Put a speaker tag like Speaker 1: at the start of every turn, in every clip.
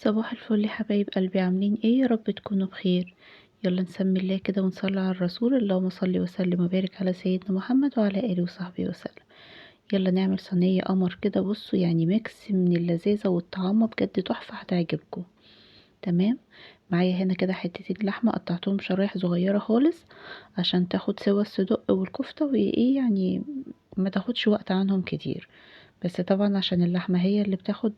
Speaker 1: صباح الفل يا حبايب قلبي، عاملين ايه؟ يا رب تكونوا بخير. يلا نسمي الله كده ونصلي على الرسول. اللهم صل وسلم وبارك على سيدنا محمد وعلى اله وصحبه وسلم. يلا نعمل صينيه قمر كده. بصوا يعني ميكس من اللذاذه والطعامه بجد تحفه، هتعجبكم. تمام. معايا هنا كده حتتين لحمه قطعتهم شرايح صغيره خالص عشان تاخد سوا الصدق والكفته وايه يعني ما تاخدش وقت عنهم كتير. بس طبعا عشان اللحمه هي اللي بتاخد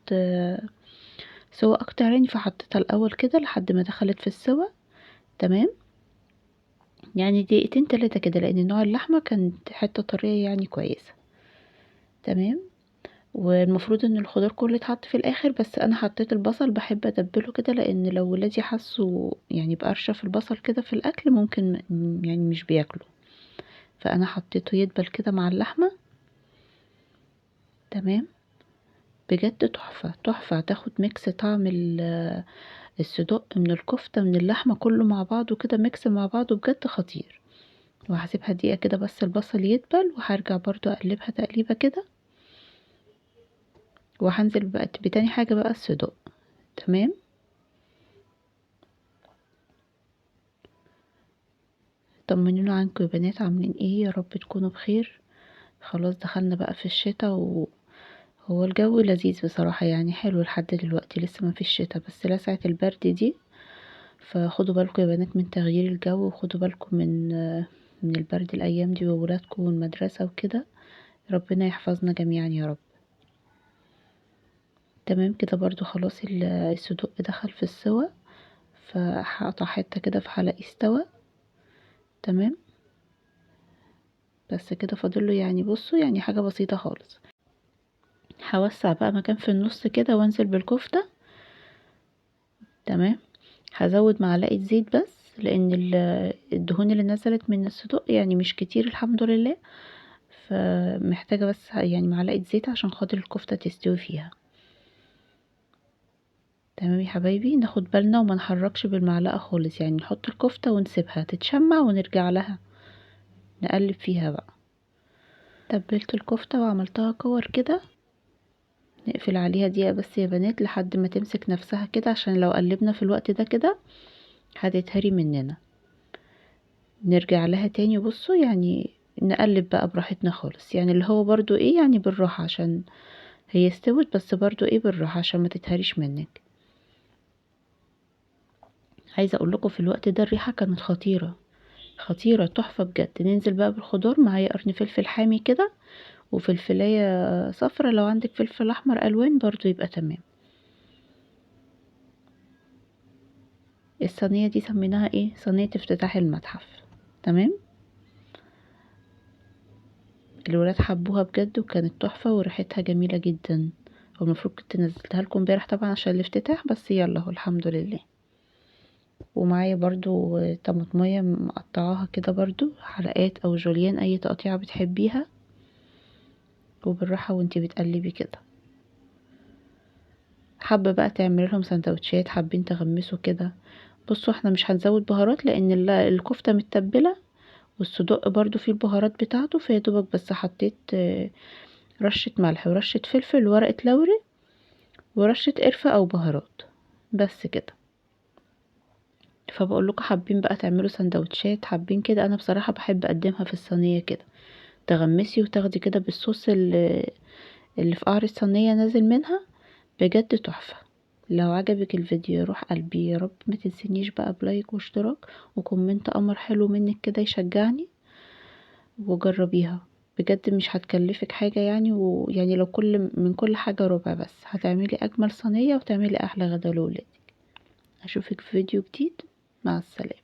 Speaker 1: سوا اكتر يعني، فحطيتها الاول كده لحد ما دخلت في السوا. تمام. يعني دقيقتين تلاتة كده، لان نوع اللحمة كانت حتة طرية يعني كويسة. تمام. والمفروض ان الخضار كله يتحط في الاخر، بس انا حطيت البصل، بحب اتبله كده لان لو ولادي حسوا يعني بقرشة في البصل كده في الاكل ممكن يعني مش بياكلوا، فانا حطيته يدبل كده مع اللحمة. تمام. بجد تحفة تحفة، هتاخد ميكس طعم الصدق من الكفتة من اللحمة كله مع بعضه كده، ميكس مع بعضه بجد خطير. وهسيبها دقيقة كده بس البصل يدبل، وهرجع برضو اقلبها تقليبة كده، وهنزل بقى بتاني حاجة بقى الصدق. تمام. طمنوني عنكم يا بنات، عاملين ايه؟ يا رب تكونوا بخير. خلاص دخلنا بقى في الشتاء، وهو الجو لذيذ بصراحة يعني، حلو لحد دلوقتي، لسه ما فيش شتاء بس لسعة البرد دي. فخدوا بالكم يا بنات من تغيير الجو، وخدوا بالكم من البرد الايام دي، وولادكم والمدرسة وكده. ربنا يحفظنا جميعا يا رب. تمام كده برضو خلاص الصدوق دخل في السوا، فهقطع حتة كده في حلقي استوى. تمام. بس كده فاضله يعني، بصوا يعني حاجة بسيطة خالص. هوسع بقى مكان في النص كده وانزل بالكفتة. تمام. هزود معلقة زيت بس لان الدهون اللي نزلت من الصدوق يعني مش كتير الحمد لله، فمحتاجة بس يعني معلقة زيت عشان خاطر الكفتة تستوي فيها. تمام يا حبايبي، ناخد بالنا وما نحركش بالمعلقة خالص، يعني نحط الكفتة ونسيبها تتشمع ونرجع لها نقلب فيها بقى. تبلت الكفتة وعملتها كور كده. نقفل عليها دقيقة بس يا بنات لحد ما تمسك نفسها كده، عشان لو قلبنا في الوقت ده كده هتتهري مننا. نرجع لها تاني. بصوا يعني نقلب بقى براحتنا خالص، يعني اللي هو برضو ايه يعني بالراحة، عشان هي استوت بس برضو ايه بالراحة عشان ما تتهريش منك. عايزة اقول لكم في الوقت ده الريحة كانت خطيرة خطيرة تحفة بجد. ننزل بقى بالخضار، معايا قرن فلفل حامي كده وفلفلاية صفرة، لو عندك فلفل احمر الوان برضو يبقى تمام. الصينية دي سميناها ايه؟ صينية افتتاح المتحف. تمام. الولاد حبوها بجد وكانت تحفة وريحتها جميلة جدا. هو المفروض كنت نزلتها لكم امبارح طبعا عشان الافتتاح، بس يلا هو الحمد لله. ومعايا برضو طماطمية مقطعاها كده برضو حلقات او جوليان، اي تقطيعة بتحبيها، وبالراحة وانتي بتقلبي كده. حابة بقى تعملي لهم سندوتشات، حابين تغمسوا كده. بصوا احنا مش هنزود بهارات لان الكفتة متبلة، والصدق برضو فيه البهارات بتاعته، فيدوبك بس حطيت رشة ملح ورشة فلفل وورقة لوري ورشة قرفة او بهارات، بس كده. فبقول لكم حابين بقى تعملوا سندوتشات حابين كده، انا بصراحة بحب اقدمها في الصينية كده، تغمسي وتاخدي كده بالصوص اللي في قعر الصينية نازل منها، بجد تحفة. لو عجبك الفيديو يا روح قلبي يا رب ما تنسينيش بقى بلايك واشتراك وكومنت قمر حلو منك كده يشجعني، وجربيها بجد مش هتكلفك حاجة يعني، ويعني لو من كل حاجة ربع بس هتعملي اجمل صينية وتعملي احلى غدا لولادك. اشوفك في فيديو جديد، مع السلامة.